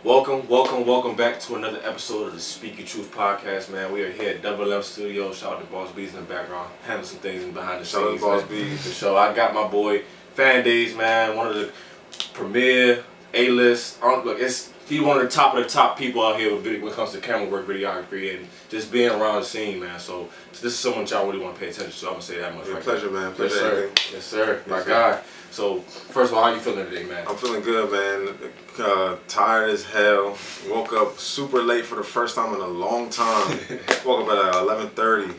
Welcome back to another episode of the Speak Your Truth podcast, man. We are here at Double M Studio. Shout out to Boss B's in the background, handling some things behind the Shout out scenes. to Boss man. B's. For sure. I got my boy FANDAY, man, one of the premier A-list. He's one of the top people out here when it comes to camera work, videography, and just being around the scene, man. So this is someone y'all really want to pay attention to. I'm gonna say that much. Right Pleasure, man. Pleasure. Yes, sir. Yes, sir. My guy. So first of all, how you feeling today, man? I'm feeling good, man. Tired as hell. Woke up super late for the first time in a long time. Woke up at 11:30.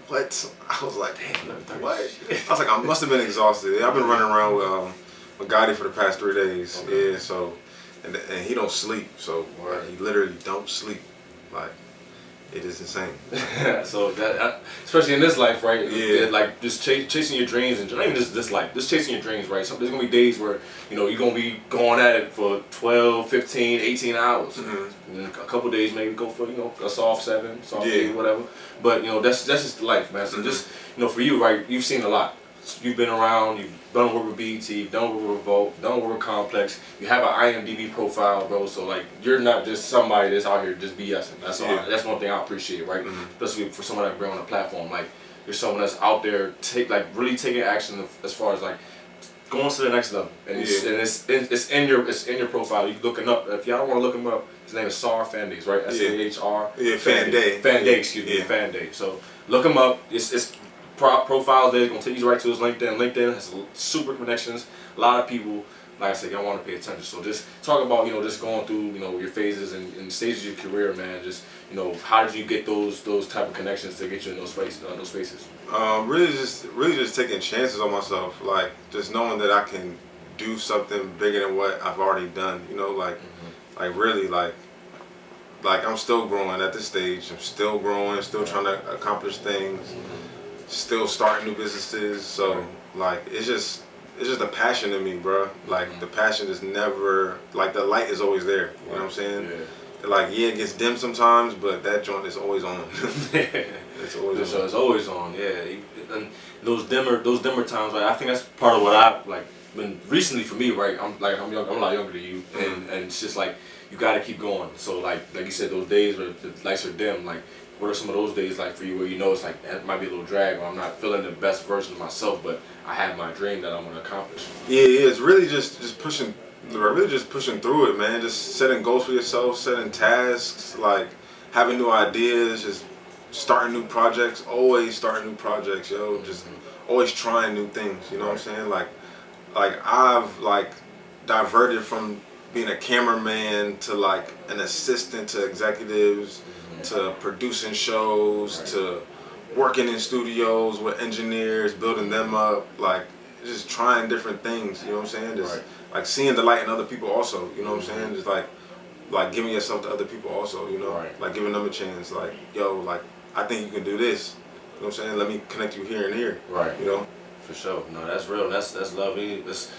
What? I was like, damn, what? I was like, I must have been exhausted. I've been running around with Gotti for the past 3 days. Okay. Yeah, so and he don't sleep. So he literally don't sleep. Like, it is insane. So that, especially in this life, right? Yeah. Like just chasing your dreams, and not even just this life, just chasing your dreams, right? So there's gonna be days where you're gonna be going at it for 12, 15, 18 hours. Mm-hmm. And then a couple days maybe go for a soft 7, soft 8, whatever. But that's just life, man. So just for you, right? You've seen a lot. You've been around. You've done work with BET, you've done work with Revolt, done work with Complex. You have an IMDb profile, bro. So like, you're not just somebody that's out here just BSing. That's all. That's one thing I appreciate, right? Mm-hmm. Especially for someone that bring on a platform. Like, you're someone that's out there really taking action as far as like going to the next level. And it's in your profile. You looking up. If y'all don't want to look him up, his name is Sar FANDAY, right? SAHR. Yeah, FANDAY. FANDAY, excuse me. FANDAY. So look him up. It's profiles there, gonna take you right to his LinkedIn. LinkedIn has super connections. A lot of people, like I said, y'all want to pay attention. So just talk about just going through your phases and stages of your career, man. Just how did you get those type of connections to get you in those spaces? Really just taking chances on myself. Like, just knowing that I can do something bigger than what I've already done. Like really like I'm still growing at this stage. I'm still growing, still trying to accomplish things. Still starting new businesses, so like it's just a passion in me, bro. Like the passion is never, like the light is always there. You know what I'm saying? Yeah. Like it gets dim sometimes, but that joint is always on. It's always on. So it's always on, yeah. And those dimmer times, right? I think that's part of what I like. Been recently for me, right? I'm young. I'm a lot younger than you, and it's just like you got to keep going. So like you said, those days where the lights are dim, like. What are some of those days like for you where it's like it might be a little drag or I'm not feeling the best version of myself, but I have my dream that I want to accomplish? Yeah, it's really just pushing, through it, man. Just setting goals for yourself, setting tasks, like having new ideas, just starting new projects, always starting new projects, yo. Just always trying new things, you know what I'm saying? Like I've diverted from being a cameraman to like an assistant to executives, to producing shows, to working in studios with engineers, building them up, like just trying different things, you know what I'm saying? Just like seeing the light in other people also, you know what I'm saying? Just like giving yourself to other people also, like giving them a chance, like, yo, like I think you can do this, you know what I'm saying? Let me connect you here and here, For sure. No, that's real. That's lovely. That's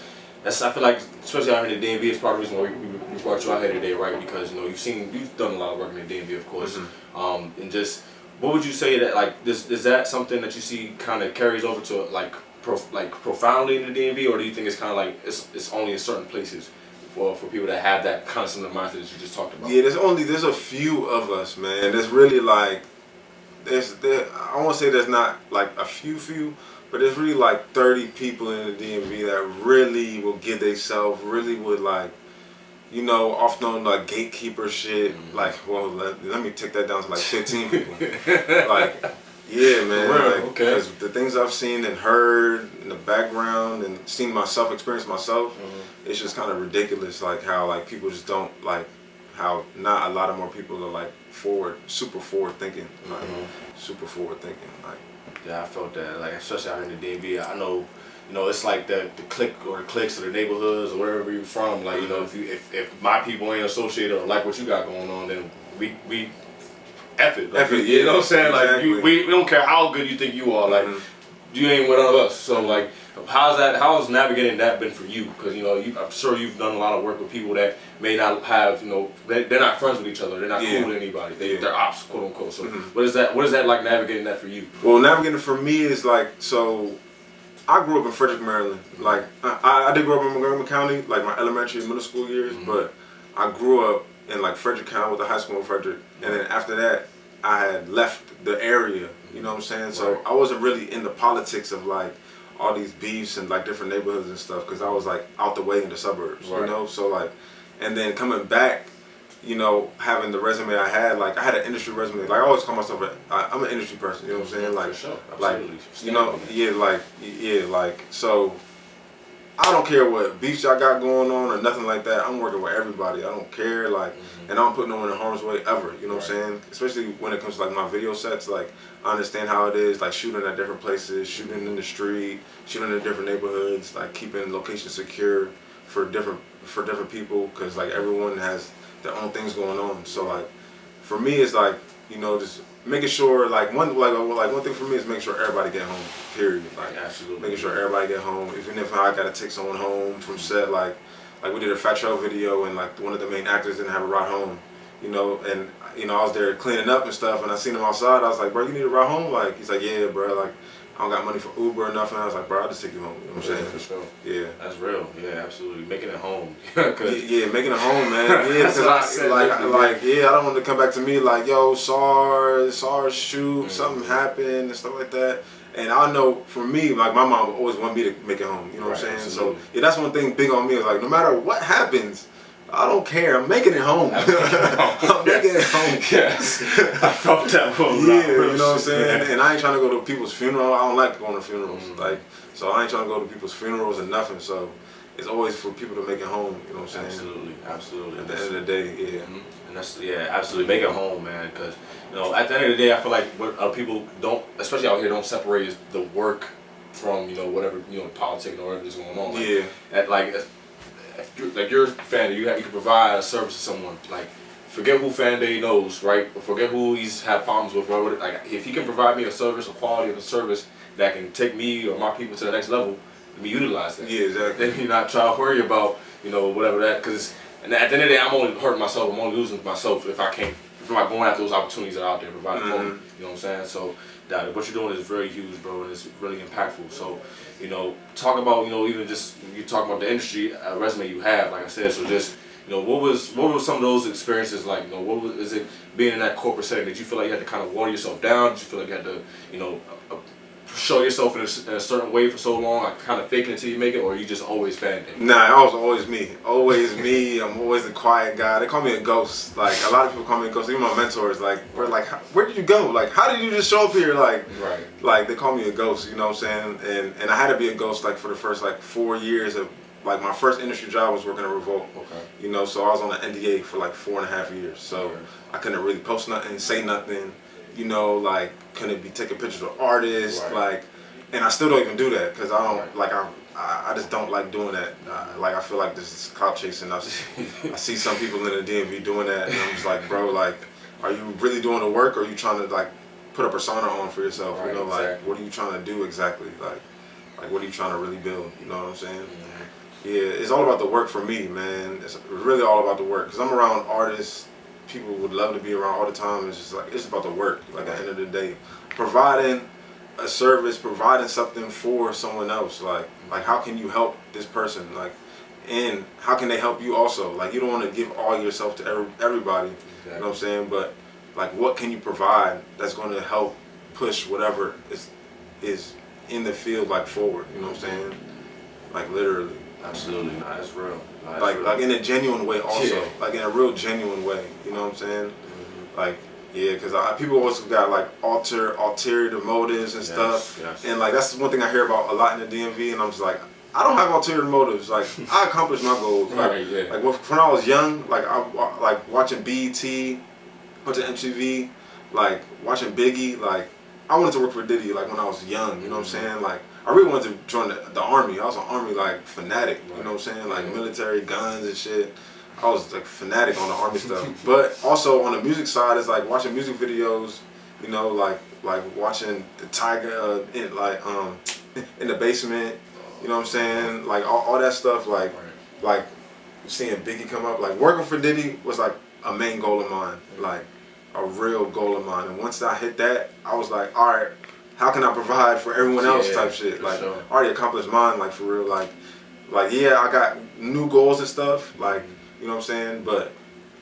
I feel like, especially out here in the DMV, it's part of the reason why we brought you out here today, right? Because you've done a lot of work in the DMV, of course. And just what would you say that like is that something that you see kind of carries over to like profoundly in the DMV, or do you think it's kind of like it's only in certain places for people that have that kind of similar mindset that you just talked about? Yeah, there's a few of us, man. There's really like I won't say there's not like a few. But there's really like 30 people in the DMV that really will give themselves, really would like, often on like gatekeeper shit. Like, well, let me take that down to like 15 people. Like, yeah, man. Like, because the things I've seen and heard in the background and seen myself, experienced myself, it's just kind of ridiculous. Like how like people just don't like how not a lot of more people are like super forward thinking, like super forward thinking, like. Yeah, I felt that, like, especially out here in the DMV. I know, it's like the clique or the cliques or the neighborhoods or wherever you're from. Like, if my people ain't associated or like what you got going on, then we F it. Like, you know what I'm saying? Exactly. Like, we don't care how good you think you are. Like, you ain't one of us. So, like, how's navigating that been for you? Because, I'm sure you've done a lot of work with people that may not have, they're not friends with each other. They're not cool with anybody. They're ops, quote unquote. So, what is that like navigating that for you? Well, navigating for me is like, so I grew up in Frederick, Maryland. Like, I did grow up in Montgomery County, like my elementary and middle school years, but I grew up in like Frederick County. I went to high school in Frederick, and then after that, I had left the area. You know what I'm saying? So I wasn't really in the politics of like all these beefs and like different neighborhoods and stuff, because I was like out the way in the suburbs. You know, so like, and then coming back, you know, having the resume I had, like I had an industry resume. Like I always call myself I'm an industry person. You know what I'm saying? Like, for sure. like you know, like so. I don't care what beefs y'all got going on or nothing like that. I'm working with everybody. I don't care, like, and I don't put no one in harm's way ever. You know what I'm saying? Especially when it comes to like my video sets. Like, I understand how it is, like shooting at different places, shooting in the street, shooting in different neighborhoods, like keeping locations secure for different people, because like everyone has their own things going on. So like, for me, it's like, you know, just making sure like one thing for me is making sure everybody get home. Period. Like, absolutely. Making sure everybody get home. Even if I gotta take someone home from set, like we did a Fat Trail video and like one of the main actors didn't have a ride home. You know, and you know I was there cleaning up and stuff, and I seen him outside. I was like, bro, you need a ride home? Like, he's like, yeah, bro. Like, I don't got money for Uber or nothing. I was like, bro, I'll just take you home. You know what I'm saying? For sure. Yeah. That's real. Yeah, absolutely. Making it home. Yeah, making it home, man. Yeah, because I don't want to come back to me like, yo, SARS shoot, something happened and stuff like that. And I know for me, like my mom would always want me to make it home. You know what I'm saying? Absolutely. So yeah, that's one thing big on me is like, no matter what happens, I don't care. I'm making it home. I'm making it home. Yes. I felt that one. Yeah, you know what I'm saying? And I ain't trying to go to people's funeral. I don't like going to funerals. Like, so I ain't trying to go to people's funerals or nothing. So it's always for people to make it home. You know what I'm saying? Absolutely. At the end of the day, yeah. And that's absolutely make it home, man. Because you know, at the end of the day, I feel like what people don't, especially out here, don't separate the work from whatever politics or whatever is going on. Like, yeah. Like you're FANDAY, you can provide a service to someone. Like, forget who FANDAY knows, right? Or forget who he's had problems with. Right? Like, if he can provide me a service, a quality of a service that can take me or my people to the next level, let me utilize that. Yeah, exactly. Then you're not trying to worry about whatever that, because at the end of the day, I'm only hurting myself. I'm only losing myself if I'm not going after those opportunities that are out there providing for me. You know what I'm saying? So that what you're doing is very huge, bro, and it's really impactful. So, talk about, even just you talk about the industry resume you have, like I said. So just, what were some of those experiences like? Is it being in that corporate setting? Did you feel like you had to kind of water yourself down? Did you feel like you had to, show yourself in a certain way for so long, like kind of faking it till you make it, or are you just always FANDAY? Nah, I was always me. Always me. I'm always the quiet guy. They call me a ghost. Like, a lot of people call me a ghost. Even my mentors, like, where did you go? Like, how did you just show up here? Like, like they call me a ghost, you know what I'm saying? And I had to be a ghost, like, for the first, 4 years of, like, my first industry job was working at Revolt. Okay. So I was on an NDA for, 4.5 years. So I couldn't really post nothing, say nothing. Like, couldn't be taking pictures of artists, and I still don't even do that because I don't I just don't like doing that. I feel like this is clout chasing. I see some people in the DMV doing that, and I'm just like, bro, like, are you really doing the work, or are you trying to put a persona on for yourself? Exactly. What are you trying to do exactly? Like what are you trying to really build? You know what I'm saying? Yeah, it's all about the work for me, man. It's really all about the work because I'm around artists. People would love to be around all the time. It's just it's about the work. Like at the end of the day, providing a service, providing something for someone else. Like how can you help this person? And how can they help you also? You don't want to give all yourself to everybody. Exactly. You know what I'm saying? But what can you provide that's going to help push whatever is in the field forward? You know what I'm saying? Literally. Absolutely, that's real. In a genuine way also, in a real genuine way, you know what I'm saying? Because people always got ulterior motives and stuff, and that's one thing I hear about a lot in the DMV, and I'm just like, I don't have ulterior motives. I accomplished my goals. When I was young, I watching BET, watching MTV, watching Biggie, I wanted to work for Diddy when I was young, you know what I'm saying? I really wanted to join the army. I was an army fanatic, you know what I'm saying? Military, guns and shit. I was fanatic on the army stuff. But also on the music side, it's watching music videos, watching the Tiger in the basement, you know what I'm saying? All that stuff, seeing Biggie come up, working for Diddy was a main goal of mine, a real goal of mine. And once I hit that, I was like, all right, how can I provide for everyone else type shit? I already accomplished mine, for real. I got new goals and stuff, you know what I'm saying? But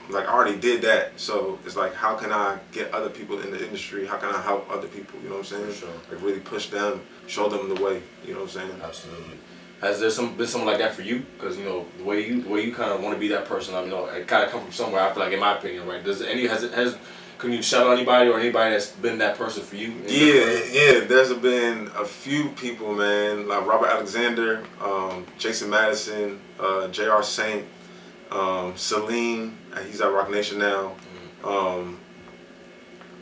like I already did that. So it's like, how can I get other people in the industry? How can I help other people? You know what I'm saying? For sure. Like really push them, show them the way. You know what I'm saying? Absolutely. Has there been something like that for you? Because you know the way you kind of want to be that person. I mean, it kind of come from somewhere. I feel like, in my opinion, right? Can you shout out anybody or anybody that's been that person for you? Yeah. There's been a few people, man, like Robert Alexander, Jason Madison, J.R. Saint, Celine. He's at Rock Nation now.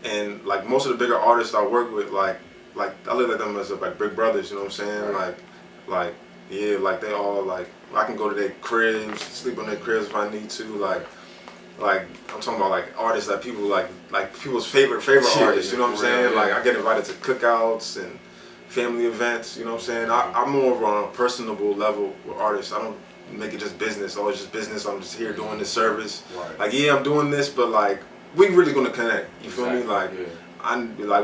And like most of the bigger artists I work with, like I look at them as like big brothers. You know what I'm saying? Right. Like they all like, I can go to their cribs, sleep on their cribs if I need to. Like I'm talking about like artists that people like people's favorite artists. You know what I'm saying? Like I get invited to cookouts and family events. You know what I'm saying? I'm more on a personable level with artists. I don't make it just business. Oh, it's just business. I'm just here doing this service. Right. Like I'm doing this, but like we really gonna connect. You feel me? Like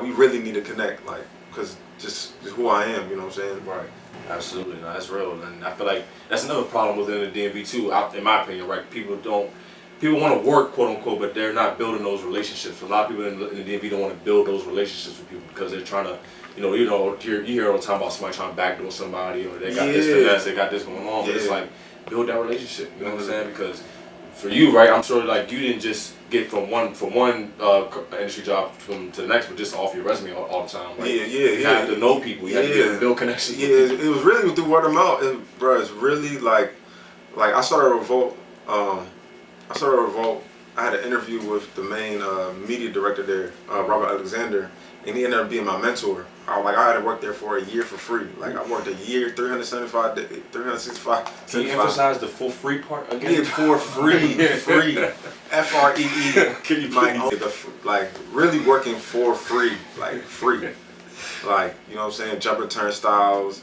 we really need to connect. Like, cause just who I am. You know what I'm saying? Right. Absolutely, no, that's real, and I feel like that's another problem within the DMV too. In my opinion, right? People want to work, quote unquote, but they're not building those relationships. A lot of people in the DMV don't want to build those relationships with people because they're trying to, you hear all the time about somebody trying to backdoor somebody, or they got this finesse, they got this going on. But it's like, build that relationship. You know what I'm saying? Because for you, right? I'm sure like you didn't just get from one industry job to the next, but just off your resume all the time. Right? You have to know people. You have to build connections. Yeah, it was really through word of mouth, bro. It's really like I started a Revolt. I had an interview with the main media director there, Robert Alexander, and he ended up being my mentor. I had to work there for a year for free. Like I worked a year, 365 days, 365. Can you emphasize the full free part again? Yeah, for free, free, FREE. Can you like really working for free, like free, like you know what I'm saying, jumping turnstiles,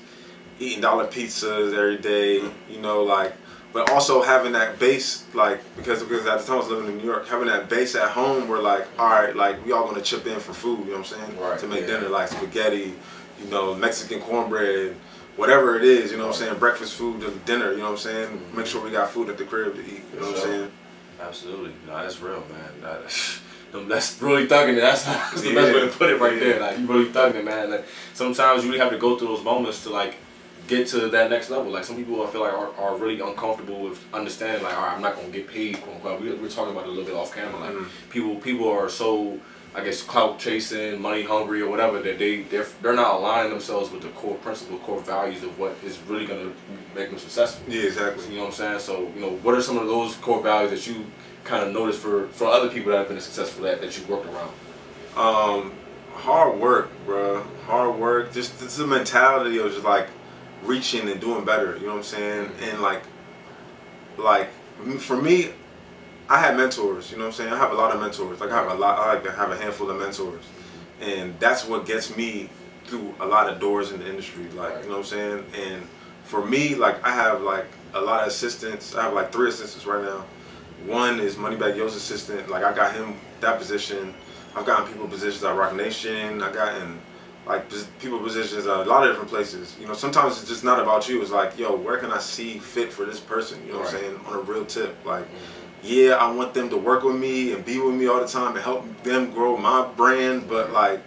eating dollar pizzas every day, you know, like. But also having that base, like, because at the time I was living in New York, having that base at home where, like, all right, like, we all gonna chip in for food, you know what I'm saying? Right, to make dinner, like spaghetti, you know, Mexican cornbread, whatever it is, you know what I'm saying? Breakfast food to dinner, you know what I'm saying? Make sure we got food at the crib to eat, you know what I'm saying? Absolutely. No, that's real, man. That's really thugging it. That's the best way to put it right there. Like, you really thugging it, man. Like, sometimes you really have to go through those moments to, like, get to that next level. Like some people I feel like are really uncomfortable with understanding like, all right, I'm not gonna get paid, quote unquote. We're talking about it a little bit off camera. Like people are so, I guess, clout chasing, money hungry or whatever, that they're not aligning themselves with the core principles, core values of what is really gonna make them successful. Yeah, exactly. You know what I'm saying? So, what are some of those core values that you kind of noticed for other people that have been successful that you worked around? Hard work, bro. Hard work. Just it's the mentality of just like reaching and doing better, you know what I'm saying? And like for me, I had mentors, you know what I'm saying? I have a lot of mentors. Like I have a handful of mentors. And that's what gets me through a lot of doors in the industry, like, you know what I'm saying? And for me, like I have like a lot of assistants. I have like 3 assistants right now. One is Moneybag Yo's assistant. Like I got him that position. I've gotten people positions at Rock Nation. I've gotten like people positions at a lot of different places. You know, sometimes it's just not about you. It's like, yo, where can I see fit for this person? You know what I'm saying? On a real tip. Like, yeah, I want them to work with me and be with me all the time and help them grow my brand, but like,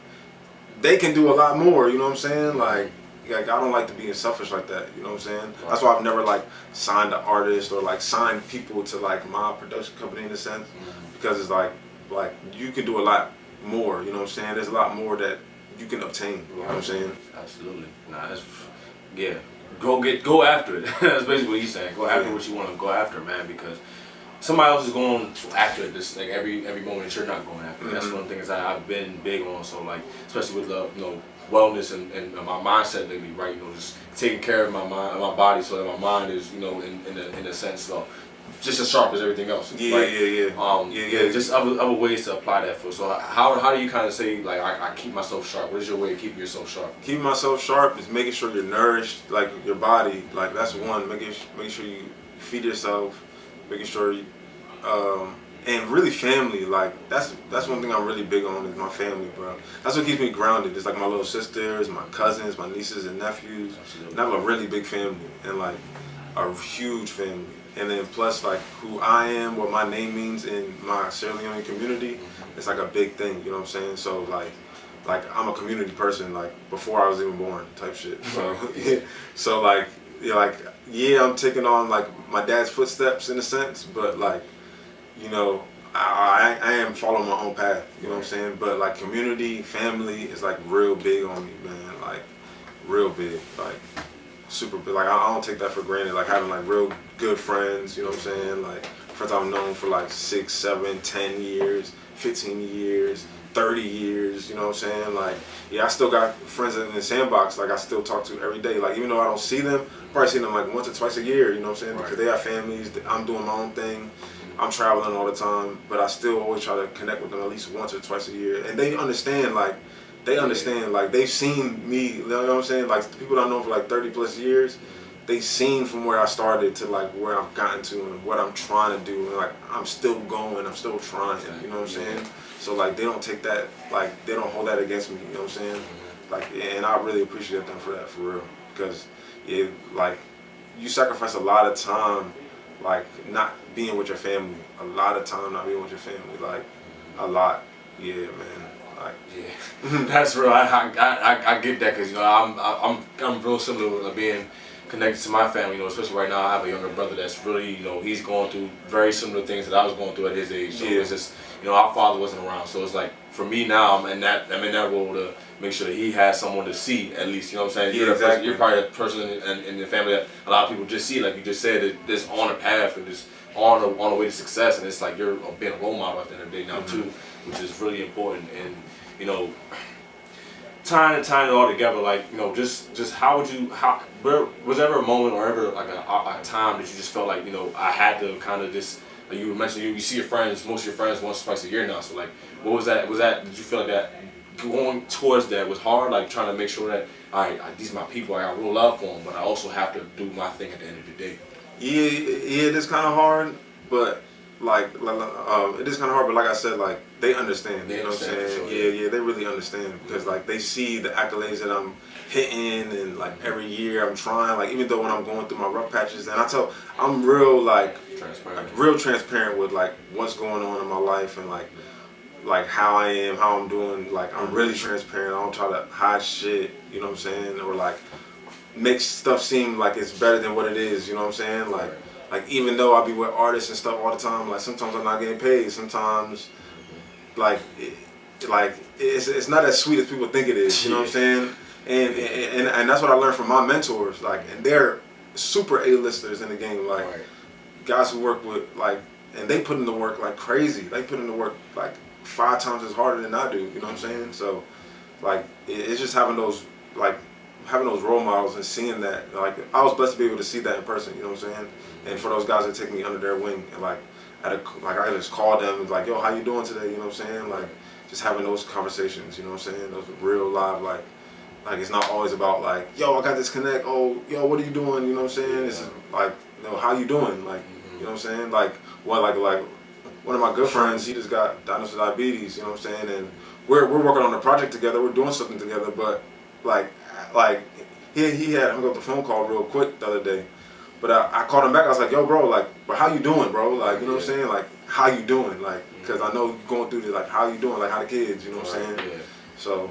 they can do a lot more, you know what I'm saying? Like I don't like to be selfish like that, you know what I'm saying? That's why I've never like signed an artist or like signed people to like my production company in a sense, because it's like you can do a lot more, you know what I'm saying? There's a lot more that you can obtain, you know what I'm saying? Absolutely. Nah, go after it. That's basically what he's saying. Go after what you want to go after, man, because somebody else is going after this like every moment that you're not going after. That's one of the things I've been big on. So like, especially with wellness and my mindset lately, right? Just taking care of my mind, my body, so that my mind is in a sense just as sharp as everything else. Just other ways to apply that for. So how do you kind of say like I keep myself sharp? What is your way of keeping yourself sharp? Keeping myself sharp is making sure you're nourished, like your body. Like that's one. Making sure you feed yourself. Making sure you, and really family, like that's one thing I'm really big on is my family, bro. That's what keeps me grounded. It's like my little sisters, my cousins, my nieces and nephews. Absolutely. And I have a really big family and like a huge family. and then plus like who I am, what my name means in my Sierra Leone community, it's like a big thing. You know what I'm saying? So like I'm a community person like before I was even born type shit. So so like yeah, I'm taking on like my dad's footsteps in a sense, but like you know I am following my own path. You know what I'm saying? But like community, family is like real big on me, man. Like real big, like super big. Like I don't take that for granted. Like having like real good friends. You know what I'm saying? Like friends I've known for like 6, 7, 10 years, 15 years. 30 years, you know what I'm saying? Like, yeah, I still got friends in the sandbox, like I still talk to every day. Like, even though I don't see them, probably see them like once or twice a year, you know what I'm saying? Because they have families, I'm doing my own thing, I'm traveling all the time, but I still always try to connect with them at least once or twice a year. And they understand, like, they've seen me, you know what I'm saying? Like, the people that I know for like 30 plus years, they've seen from where I started to like where I've gotten to and what I'm trying to do. And like, I'm still going, I'm still trying, you know what I'm saying? So like they don't take that, like they don't hold that against me, you know what I'm saying? Like, and I really appreciate them for that, for real. Because yeah, like you sacrifice a lot of time, like not being with your family. A lot of time not being with your family, like a lot. Yeah, man. Like yeah, that's real. I get that because you know I'm real similar to being connected to my family. You know, especially right now I have a younger brother that's really he's going through very similar things that I was going through at his age. So it's just our father wasn't around, so it's like for me now I'm in that role to make sure that he has someone to see at least. You know what I'm saying? Yeah, exactly. You're probably a person in the family that a lot of people just see, like you just said, that just on a path and just on the way to success, and it's like you're being a role model at the end of the day now too, which is really important. And tying it all together, like just how was there ever a moment or ever like a time that you just felt like I had to kind of just, like you mentioned, you see your friends, most of your friends once or twice a year now, so like what was that did you feel like that going towards that was hard, like trying to make sure that all right, these are my people, I got real love for them, but I also have to do my thing at the end of the day? Yeah, it is kind of hard, but it is kind of hard, but like I said, like they understand. You know what I'm saying? Sure, yeah, they really understand because like they see the accolades that I'm hitting, and like every year I'm trying. Like even though when I'm going through my rough patches, and I'm real real transparent with like what's going on in my life and like how I am, how I'm doing. Like I'm really transparent. I don't try to hide shit. You know what I'm saying? Or like make stuff seem like it's better than what it is. You know what I'm saying? Like even though I be with artists and stuff all the time, like sometimes I'm not getting paid. Sometimes, it's not as sweet as people think it is. You know what I'm saying? And that's what I learned from my mentors. Like, and they're super A-listers in the game. Like guys who work with and they put in the work like crazy. They put in the work like 5 times as harder than I do. You know what I'm saying? So, like it's just having those role models and seeing that. Like I was blessed to be able to see that in person. You know what I'm saying? And for those guys that take me under their wing, and I just call them and like, yo, how you doing today? You know what I'm saying? Like just having those conversations. You know what I'm saying? Those real live like it's not always about like, yo, I got this connect. Oh, yo, what are you doing? You know what I'm saying? It's just like, how you doing? Like, you know what I'm saying? Like one of my good friends, he just got diagnosed with diabetes. You know what I'm saying? And we're working on a project together. We're doing something together. But like he had hung up the phone call real quick the other day. But I called him back. I was like, yo, bro, like, but how you doing, bro? Like, you know what I'm saying? Like, how you doing? Like, because I know you're going through this. Like, how you doing? Like, how the kids? You know what I'm saying? Yeah. So,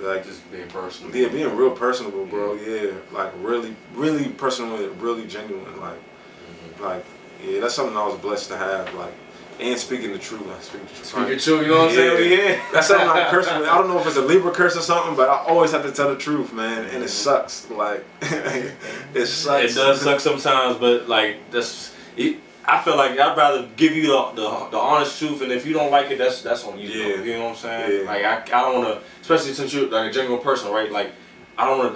like just being personal. Yeah, being real personable, bro. Yeah, like really, really personal, really genuine. Like, yeah, that's something I was blessed to have. Like, and speaking the truth. Speaking the truth, you know what I'm saying? Yeah. That's something I curse with. I don't know if it's a Libra curse or something, but I always have to tell the truth, man. And it sucks. Like, it sucks. It does suck sometimes, but like I feel like I'd rather give you the honest truth, and if you don't like it, that's on you. Yeah. You know what I'm saying? Yeah. Like I don't want to, especially since you're like a genuine person, right? Like I don't want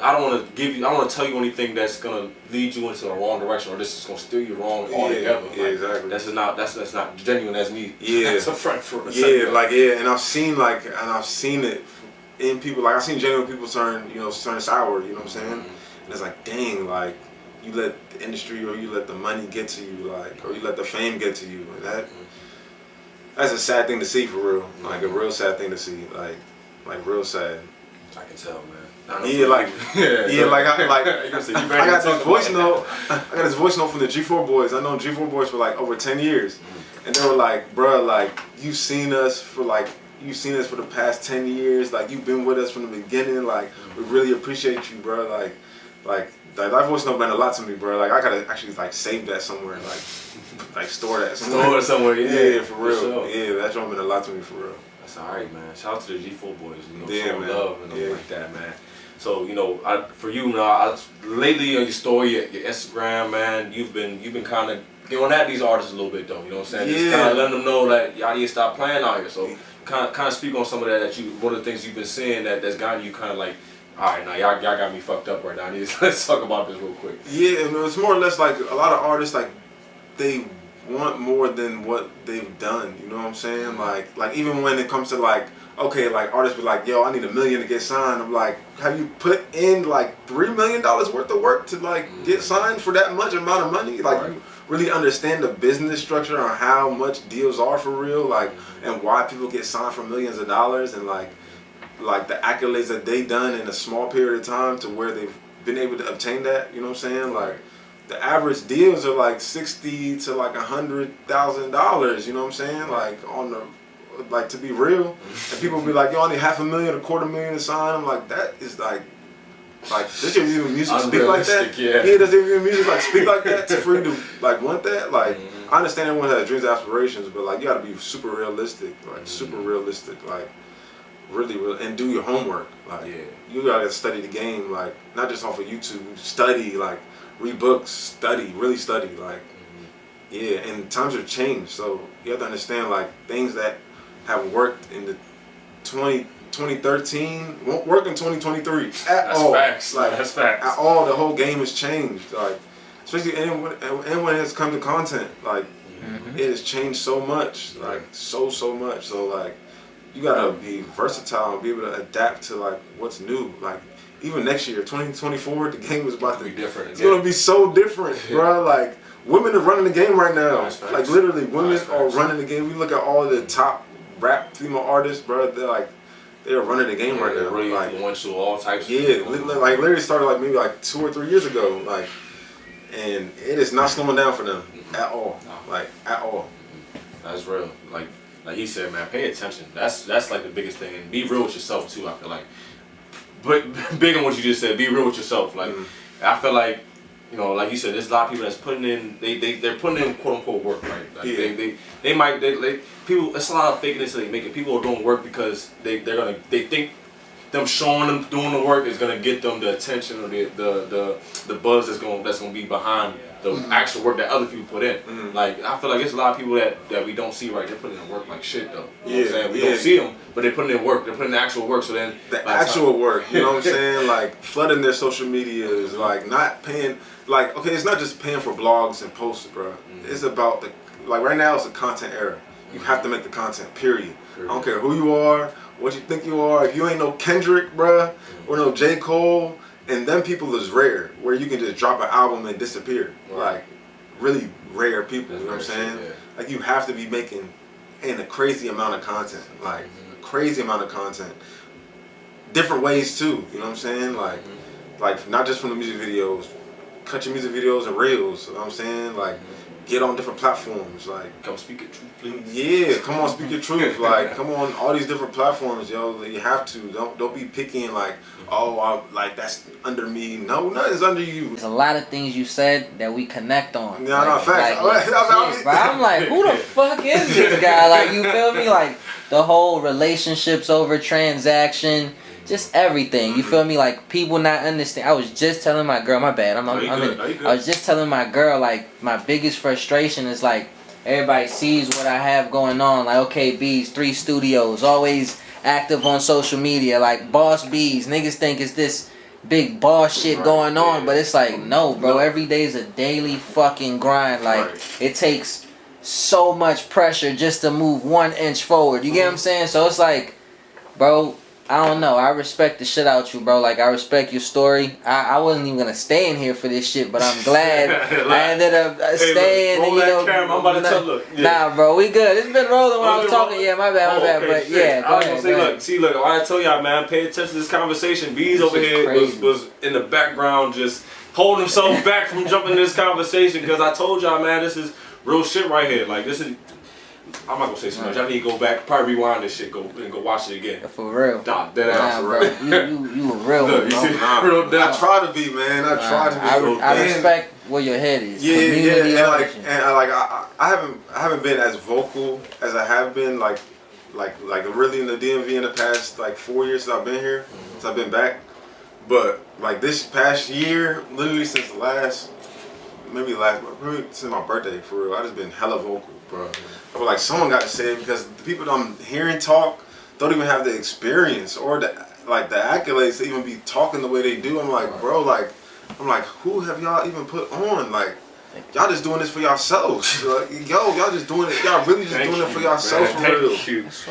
to tell you anything that's gonna lead you into the wrong direction, or this is gonna steer you wrong altogether. Yeah, like, exactly. That's not genuine as me. Yeah. That's a friend for us. Yeah, and I've seen it in people. Like I've seen genuine people turn sour. You know what I'm saying? And it's like, dang, like you let the industry or you let the money get to you, like, or you let the fame get to you, and that's a sad thing to see for real. Like a real sad thing to see. Like real sad. I can tell, man. Yeah, like I got this voice note. I got this voice note from the G4 boys. I know G4 boys for like over 10 years, and they were like, "Bruh, like you've seen us for the past 10 years. Like you've been with us from the beginning. Like we really appreciate you, bro. Like that voice note meant a lot to me, bro. Like I gotta actually like save that somewhere, and, like store that somewhere. Store it somewhere, yeah, for real. Sure. Yeah, that joint meant a lot to me, for real. That's alright, man. Shout out to the G4 boys, showing love and like that, man. So for you now, lately on your story, your Instagram, man, you've been kind of going at these artists a little bit, though. You know what I'm saying? Just kind of letting them know that y'all need to stop playing out here. So kind of speak on some of that one of the things you've been seeing that's gotten you kind of like, all right, now y'all got me fucked up right now. Let's talk about this real quick. Yeah, it's more or less like a lot of artists, like they want more than what they've done. You know what I'm saying? Like even when it comes to like, okay, like artists be like, yo, I need $1 million to get signed. I'm like, have you put in like $3 million worth of work to like get signed for that much amount of money? Like you really understand the business structure on how much deals are for real, like and why people get signed for millions of dollars, and like the accolades that they done in a small period of time to where they've been able to obtain that. You know what I'm saying? Like the average deals are like $60,000 to like $100,000. You know what I'm saying? Like on the to be real, and people be like, yo, I need $500,000, $250,000 to sign. I'm like, that is like does your even music speak like that? Yeah, does your music like speak like that for you to like want that? Like I understand everyone has dreams, aspirations, but like you gotta be super realistic, super realistic, like really real, and do your homework. Like you gotta study the game, like not just off of YouTube. Study, like read books, study, really study, like and times have changed, so you have to understand like things that have worked in the 2013 won't work in 2023 at all. Facts. Like that's facts. At all, the whole game has changed. Like especially and when it has come to content, like it has changed so much, like so much. So like you gotta be versatile and be able to adapt to like what's new. Like even next year, 2024, the game is about to be different. It's gonna be so different, bro. Like women are running the game right now. Like literally, women are running the game. We look at all the top rap female artists, bro. They're running the game right now. Really like influential, all types. Like literally started like maybe like 2 or 3 years ago. Like, and it is not slowing down for them at all. Like at all. That's real. Like he said, man, pay attention. That's like the biggest thing, and be real with yourself too. I feel like, but big on what you just said. Be real with yourself. Like I feel like, like you said, there's a lot of people that's putting in. They're putting in quote unquote work, right? Like they people. It's a lot of fakeness they make it. People are doing work because they think them showing them doing the work is gonna get them the attention or the buzz that's gonna be behind the actual work that other people put in. Like I feel like it's a lot of people that we don't see, right? They're putting in work like shit though. You know what I'm saying? We don't see them, but they're putting in work. They're putting in actual work. So then the actual work, you know what I'm saying? Like flooding their social medias, like not paying. Like okay, it's not just paying for blogs and posts, bro. It's about right now it's a content era. You have to make the content. Period. I don't care who you are, what you think you are. If you ain't no Kendrick, bruh, or no J. Cole, and them people is rare, where you can just drop an album and disappear. Like, really rare people, you know what I'm saying? Like, you have to be making a crazy amount of content. Like, a crazy amount of content. Different ways, too, you know what I'm saying? Like not just from the music videos. Cut your music videos and reels, you know what I'm saying? Like, get on different platforms, like come speak your truth, please. Yeah, come on, speak your truth. Like, come on, all these different platforms, yo. You have to. Don't be picky and like, oh, like that's under me. No, nothing's under you. There's a lot of things you said that we connect on. Yeah, no, facts. But I'm like, who the fuck is this guy? Like, you feel me? Like the whole relationships over transaction. Just everything, you feel me? Like people not understand. I was just telling my girl, my bad. I was just telling my girl, like my biggest frustration is like everybody sees what I have going on. Like okay, B's 3 studios, always active on social media. Like boss B's, niggas think it's this big boss shit going on, but it's like no, bro. Every day is a daily fucking grind. Like it takes so much pressure just to move 1 inch forward. You get what I'm saying? So it's like, bro. I don't know. I respect the shit out you, bro. Like, I respect your story. I wasn't even gonna stay in here for this shit, but I'm glad I ended up staying. Look, and, you know, camera. I'm about to tell. Look, nah, bro, we good. It's been rolling when I was talking. Yeah, my bad, okay, but shit. yeah, I was gonna say, look. I told y'all, man, pay attention to this conversation. B's over here was in the background, just holding himself back from jumping in this conversation because I told y'all, man, this is real shit right here. Like, this is. I'm not gonna say so much. I need to go back, probably rewind this shit, go watch it again. For real. Nah, dead ass, bro. You a real Look, one, you see, Nah, real dead. I try to be, man. I try to be. I respect where your head is. I haven't been as vocal as I have been, like really in the DMV in the past like 4 years since I've been here, since I've been back. But like this past year, literally since since my birthday, for real, I just been hella vocal, bro. I was like, someone got to say it because the people that I'm hearing talk don't even have the experience or the accolades to even be talking the way they do. I'm like, bro, who have y'all even put on? Like, y'all just doing this for yourselves. Like, y'all just doing it. Y'all really just doing it for yourselves, for real.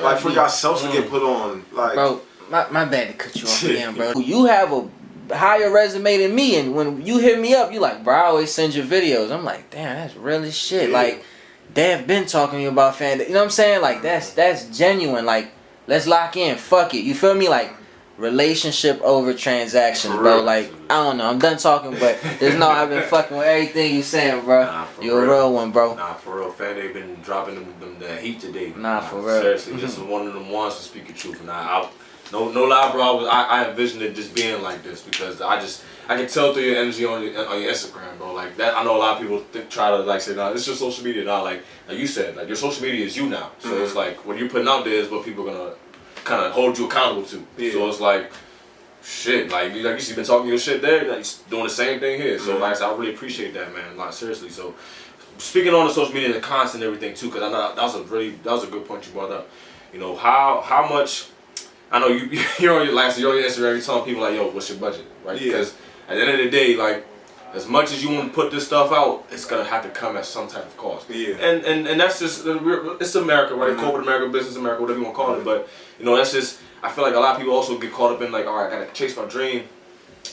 Like, for yourselves to get put on. Like, bro, my bad to cut you off again, bro. You have a higher resume than me, and when you hit me up, you like, bro, I always send you videos. I'm like, damn, that's real as shit. Yeah. Like, they've been talking to you about FANDAY. You know what I'm saying? Like, that's genuine. Like, let's lock in. Fuck it. You feel me? Like, relationship over transaction, bro. Like, I don't know. I'm done talking, but there's no, I've been fucking with everything you saying, bro. Nah, You're a real one, bro. Nah, for real. FANDAY been dropping them that heat today. Nah, for real. Seriously, this is one of them ones to speak the truth. Nah, no lie, bro. I envisioned it just being like this because I can tell through your energy on your Instagram, bro. Like that, I know a lot of people try to like say, nah, it's just social media now. Like you said, like your social media is you now. So it's like what you're putting out there is what people are gonna kind of hold you accountable to. Yeah. So it's like, shit, like you said, been talking your shit there, like doing the same thing here. So like I really appreciate that, man. Like seriously. So speaking on the social media and the content and everything too, because I know that was a good point you brought up. You know how much. I know you're on your Instagram, you're telling people like, yo, what's your budget, right? Yeah. Because at the end of the day, like, as much as you want to put this stuff out, it's gonna have to come at some type of cost. Yeah. And that's just it's America, right? Corporate America, business America, whatever you want to call it. But you know, that's just I feel like a lot of people also get caught up in like, all right, I gotta chase my dream,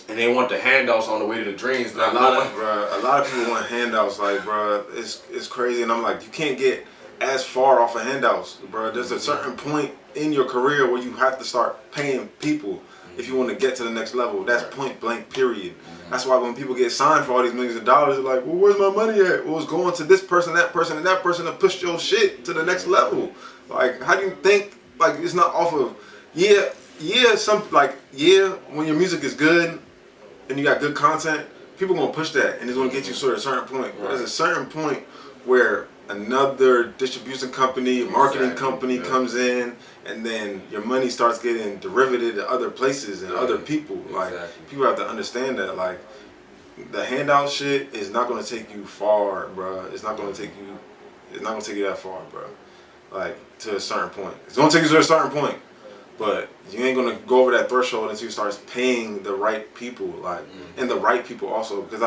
and they want the handouts on the way to the dreams. A lot of people want handouts, like, bro, it's crazy, and I'm like, you can't get as far off of handouts, bro. There's a certain point in your career where you have to start paying people if you want to get to the next level. That's point blank, period. That's why when people get signed for all these millions of dollars, they're like, well, where's my money at? Well, it's going to this person, that person, and that person to push your shit to the next level. Like, how do you think, like, it's not off of, when your music is good and you got good content, people gonna push that and it's gonna get you to a certain point. But there's a certain point where another distribution company, marketing company comes in, and then your money starts getting derivated to other places and other people. Like, people have to understand that, like, the handout shit is not gonna take you far, bro. It's not gonna take you that far, bro. Like, to a certain point. It's gonna take you to a certain point, but you ain't gonna go over that threshold until you start paying the right people, like, and the right people also, because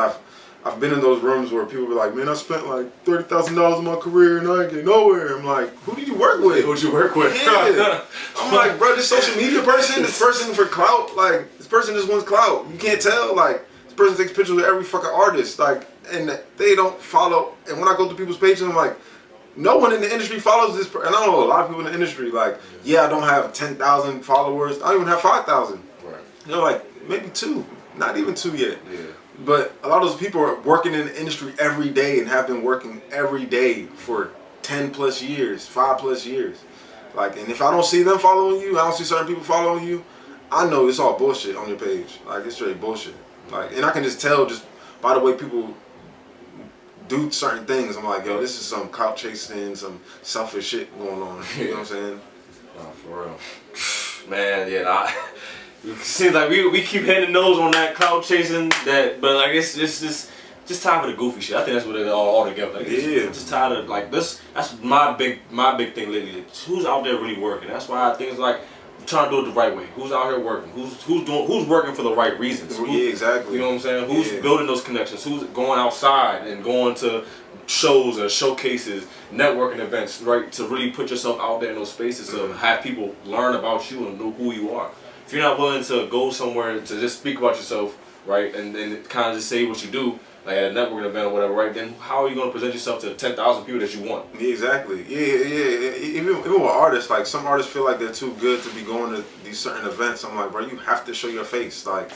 I've been in those rooms where people be like, man, I spent like $30,000 in my career and I ain't get nowhere. I'm like, who did you work with? Who'd you work with? Yeah. I'm like, bro, this social media person, this person for clout, like, this person just wants clout. You can't tell, like, this person takes pictures of every fucking artist, like, and they don't follow. And when I go to people's pages, I'm like, no one in the industry follows this. And I know a lot of people in the industry, like, yeah, I don't have 10,000 followers. I don't even have 5,000. Right. You know, like, maybe 2. Not even 2 yet. Yeah. But a lot of those people are working in the industry every day and have been working every day for 10 plus years, 5 plus years. Like, and if I don't see them following you, I don't see certain people following you, I know it's all bullshit on your page. Like, it's straight bullshit. Like, and I can just tell just by the way people do certain things. I'm like, yo, this is some clout chasing, some selfish shit going on. You know what I'm saying? Nah, for real. Man, yeah, it seems like we keep hitting the nose on that cloud chasing, that, but like it's just tired of the goofy shit. I think that's what it all together. Like, just tired of like this. That's my big thing lately. Like, who's out there really working? That's why I think it's like I'm trying to do it the right way. Who's out here working? Who's working for the right reasons? Exactly. You know what I'm saying? Who's building those connections? Who's going outside and going to shows and showcases, networking events, right? To really put yourself out there in those spaces to have people learn about you and know who you are. if you're not willing to go somewhere to just speak about yourself, right, and kind of just say what you do, like at a networking event or whatever, right, then how are you going to present yourself to 10,000 people that you want? Yeah, exactly. Yeah. Even with artists, like some artists feel like they're too good to be going to these certain events. I'm like, bro, you have to show your face. Like,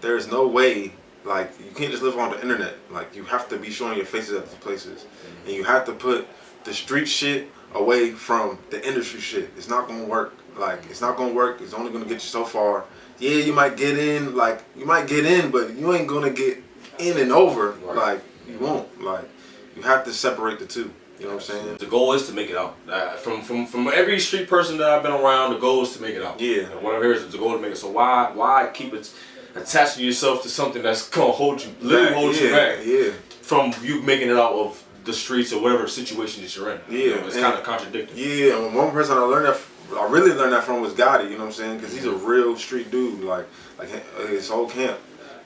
there's no way. Like, you can't just live on the internet. Like, you have to be showing your faces at these places, and you have to put the street shit away from the industry shit. It's not gonna work. Like, it's not gonna work. It's only gonna get you so far. Yeah, you might get in. Like, you might get in, but you ain't gonna get in and over. Right. Like, you won't. Like, you have to separate the two. You know what I'm saying? The goal is to make it out. From every street person that I've been around, the goal is to make it out. Yeah. And whatever it is, the goal to make it. So why keep it attaching yourself to something that's gonna hold you, literally hold you back from you making it out of the streets or whatever situation that you're in. Yeah. You know, it's kind of contradicting. Yeah, and one person I really learned that from was Gotti. You know what I'm saying? Because he's a real street dude. Like his whole camp,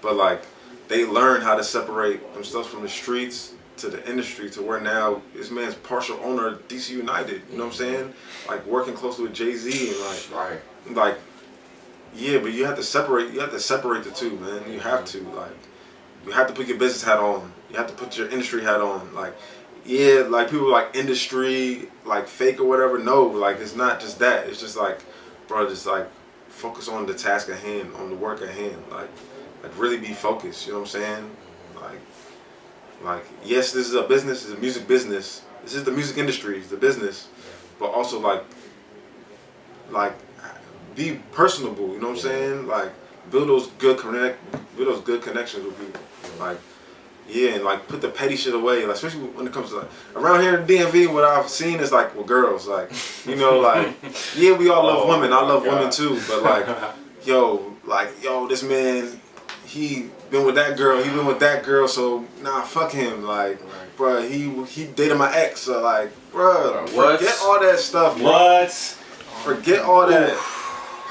but like they learned how to separate themselves from the streets to the industry to where now this man's partial owner of DC United. You know what I'm saying? Like working closely with Jay-Z and like yeah, but you have to separate the two, man. You have to you have to put your business hat on. You have to put your industry hat on. Like yeah, like people like industry like fake or whatever. No, like it's not just that. It's just like, bro, just like focus on the task at hand, on the work at hand. Like really be focused. You know what I'm saying? Like yes, this is a business. It's a music business. This is the music industry. It's the business, but also like be personable. You know what I'm saying? Like build those good connections with people. Like yeah, and like put the petty shit away. Like especially when it comes to like around here in DMV, what I've seen is like with girls, like you know, like yeah, we all love women. I love women too, but like yo, this man, he been with that girl. He been with that girl. So nah, fuck him. Like, bruh, he dated my ex. So like, bruh, forget all that stuff. Bro. What? Forget all that.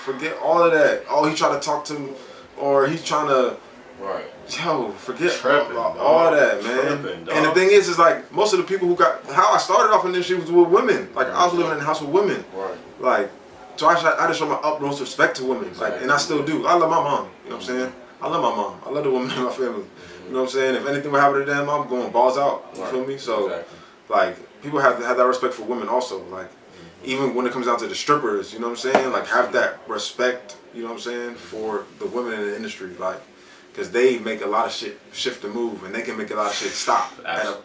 Forget all of that. Oh, he trying to talk to him, or he's trying to. Right. Yo, forget Tripping, all that, man. And the thing is like most of the people who got how I started off in this shit was with women. Like I was living in a house with women. Right. Like, so I just show my utmost respect to women. Like, and I still do. I love my mom. You know what I'm saying? I love my mom. I love the women in my family. You know what I'm saying? If anything would happen to them, I'm going balls out. You feel me? So, like, people have to have that respect for women also. Like, even when it comes down to the strippers, you know what I'm saying? Like, have that respect, you know what I'm saying, for the women in the industry. Like, because they make a lot of shit shift and move, and they can make a lot of shit stop at a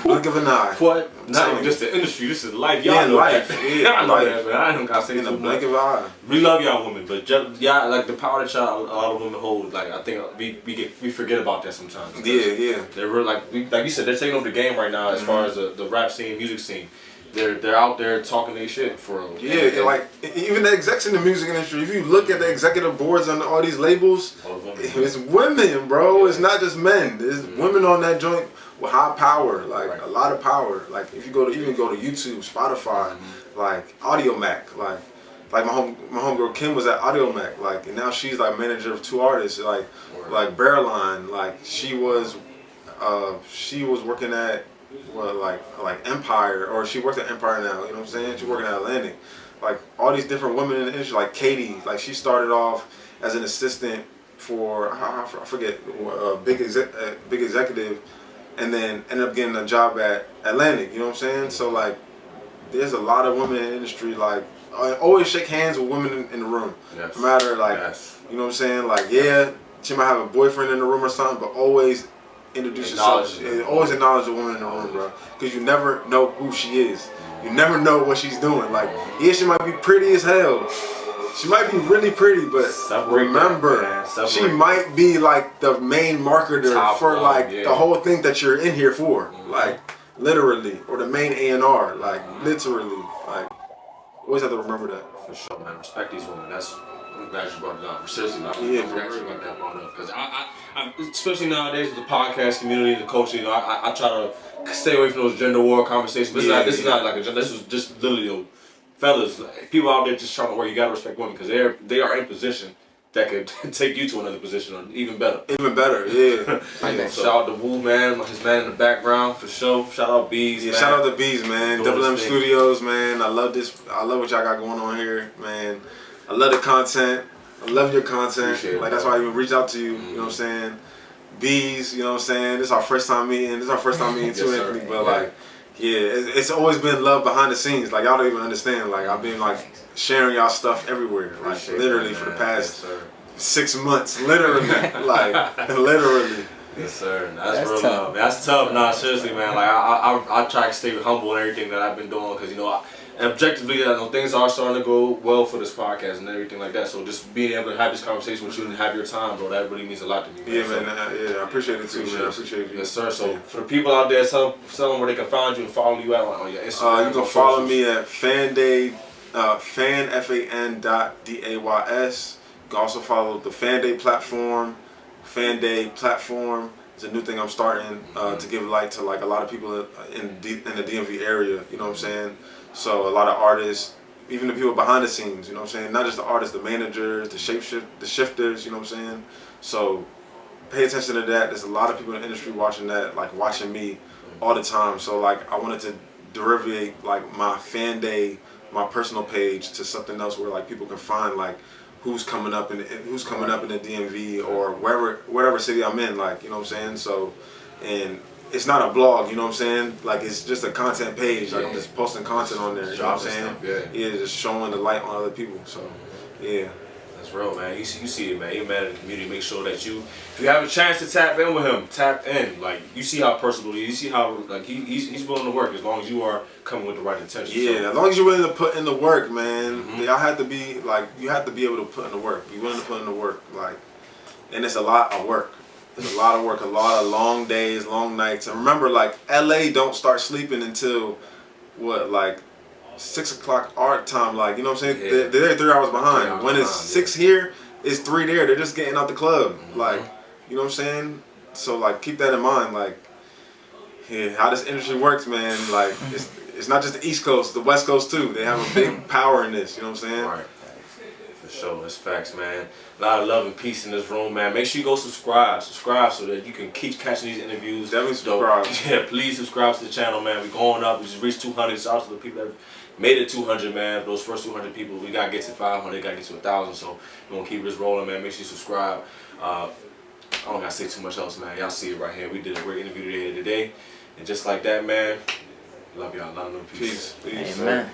blink of an eye. What? Not even just the industry, this is life. Y'all know life. That. Yeah, I know that, man. I don't gotta say in too a blink of an eye. We love y'all women, but y'all, like the power that y'all, a lot of women hold, like I think we forget about that sometimes. Yeah. They're real, like you said, they're taking over the game right now as far as the rap scene, music scene. They're out there talking their shit for real. Yeah, and like even the execs in the music industry, if you look at the executive boards on all these labels, it's women, bro. It's not just men. There's women on that joint with high power, like a lot of power. Like if you go to YouTube, Spotify, like Audio Mac, like my homegirl Kim was at Audio Mac, like, and now she's like manager of 2 artists, like Bearline, like she was working at like Empire, or she works at Empire now, you know what I'm saying? She's working at Atlantic. Like all these different women in the industry, like Katie, like she started off as an assistant for I forget big executive, and then ended up getting a job at Atlantic, you know what I'm saying? So like there's a lot of women in the industry, like always shake hands with women in the room. Yes. No matter like you know what I'm saying? Like yeah, she might have a boyfriend in the room or something, but always introduce yourself. Always acknowledge the woman in the room, bro. Because you never know who she is. You never know what she's doing. Like, yeah, she might be pretty as hell. She might be really pretty, but remember, she might be like the main marketer for like the whole thing that you're in here for. Like, literally. Or the main A&R. Like, literally. Like, always have to remember that. For sure, man. Respect these women. I'm glad you brought it up. Seriously, I'm glad you got that brought up. Because I, especially nowadays with the podcast community, the culture, you know, I try to stay away from those gender war conversations. But this is not like a gender. This is just literally, fellas, people out there just trying to work. You gotta respect women because they are in position that could take you to another position or even better. Even better, yeah. So, shout out to Woo, man, his man in the background for sure. Shout out Bees, man. Shout out to Bees, man. Double M Studios, man. I love this. I love what y'all got going on here, man. I love the content. I love your content. Appreciate Like it, that's why I even reached out to you. You know what I'm saying? Bees, you know what I'm saying? This is our first time meeting. This is our first time meeting too, Yes, sir. Anthony. But like, yeah, it's always been love behind the scenes. Like y'all don't even understand. Like I've been like sharing y'all stuff everywhere. Like Appreciate literally that, for the man. past Yes, sir. 6 months. Literally, like literally. Yes, sir. That's real tough. love. That's tough. Nah, seriously, man. Like I try to stay humble in everything that I've been doing because and objectively, I know things are starting to go well for this podcast and everything like that. So just being able to have this conversation with you and have your time, bro, that really means a lot to me. Yeah, man. man. Yeah, I appreciate it too, man. I appreciate you. Yes, sir. So for the people out there, tell them where they can find you and follow you out on your Instagram. You can follow me at FANDAY, FAN.DAYS. You can also follow the FANDAY platform. FANDAY platform is a new thing I'm starting to give light to like a lot of people in the DMV area. You know what I'm saying? So a lot of artists, even the people behind the scenes. You know what I'm saying? Not just the artists, the managers, the shifters. You know what I'm saying? So pay attention to that. There's a lot of people in the industry watching that, like watching me all the time. So like I wanted to derive like my FANDAY, my personal page, to something else where like people can find like who's coming up in the DMV or whatever city I'm in, like, you know what I'm saying? So, and it's not a blog, you know what I'm saying? Like it's just a content page. Like I'm just posting content on there, you know what I'm saying? Yeah, just showing the light on other people. So, yeah. That's real, man. You see it, man. You're a man in the community. Make sure that if you have a chance to tap in with him, tap in. Like you see how personable he is. You see how like he's willing to work as long as you are coming with the right intentions. Yeah, so, as long as you're willing to put in the work, man. Y'all have to be like, you have to be able to put in the work. Be willing to put in the work, like, and it's a lot of work. It's a lot of work, a lot of long days, long nights. And remember, like LA don't start sleeping until what, like 6 o'clock our time, like, you know what I'm saying? Yeah. They're 3 hours behind. 3 hours When it's behind, 6 here, it's 3 there. They're just getting out the club. Like, you know what I'm saying? So like keep that in mind. Like, yeah, how this industry works, man. Like it's not just the East Coast, the West Coast too. They have a big power in this, you know what I'm saying? Right. For sure, that's facts, man. A lot of love and peace in this room, man. Make sure you go subscribe so that you can keep catching these interviews. Definitely subscribe. Yeah, please subscribe to the channel, man. We're going up. We just reached 200. Shout out to the people that made it 200, man. Those first 200 people, we gotta get to 500, gotta get to 1,000. So we're gonna keep this rolling, man. Make sure you subscribe. I don't gotta say too much else, man. Y'all see it right here. We did a great interview today, and just like that, man. Love y'all. Love and peace. Peace. Amen.